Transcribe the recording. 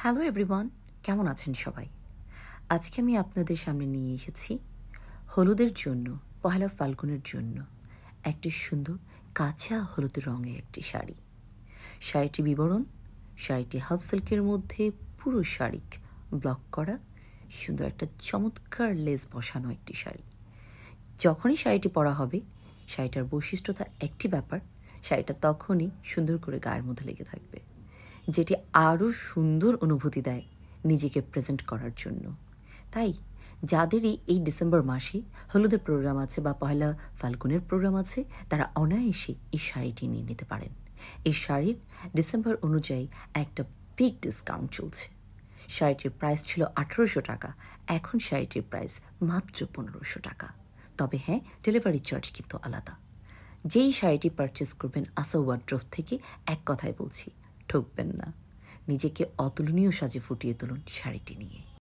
Hello everyone, কেমন আছেন সবাই? আজকে আমি আপনাদের সামনে নিয়ে এসেছি হলুদের জন্য, পহেলা ফাল্গুনের জন্য একটি সুন্দর কাঁচা হলুদ রঙের একটি শাড়ি। শাড়িটি বিবরণ: শাড়িটি হাফ সিল্কের মধ্যে পুরো শাড়ি ব্লক করা, সুন্দর একটা চমৎকার লেস বসানো একটি শাড়ি। যখনই শাড়িটি পরা হবে, শাড়িটার বৈশিষ্ট্যতা একটি ব্যাপার, শাড়িটা তখনই সুন্দর করে গায়ের মধ্যে লেগে থাকবে, যেটি আরও সুন্দর অনুভূতি দেয় নিজেকে প্রেজেন্ট করার জন্য। তাই যাদেরই এই ডিসেম্বর মাসে হলুদের প্রোগ্রাম আছে বা পহেলা ফাল্গুনের প্রোগ্রাম আছে, তারা অনায়াসে এই শাড়িটি নিয়ে নিতে পারেন। এই শাড়ির ডিসেম্বর অনুযায়ী একটা বিগ ডিসকাউন্ট চলছে। শাড়িটির প্রাইস ছিল 1800 টাকা, এখন শাড়িটির প্রাইস মাত্র 1500 টাকা। তবে হ্যাঁ, ডেলিভারি চার্জ কিন্তু আলাদা। যেই শাড়িটি পারচেস করবেন আসা ওয়ার্ড্রোব থেকে, এক কথায় বলছি, ঠকবেন না। নিজেকে অতুলনীয় সাজে ফুটিয়ে তুলুন শাড়িটি নিয়ে।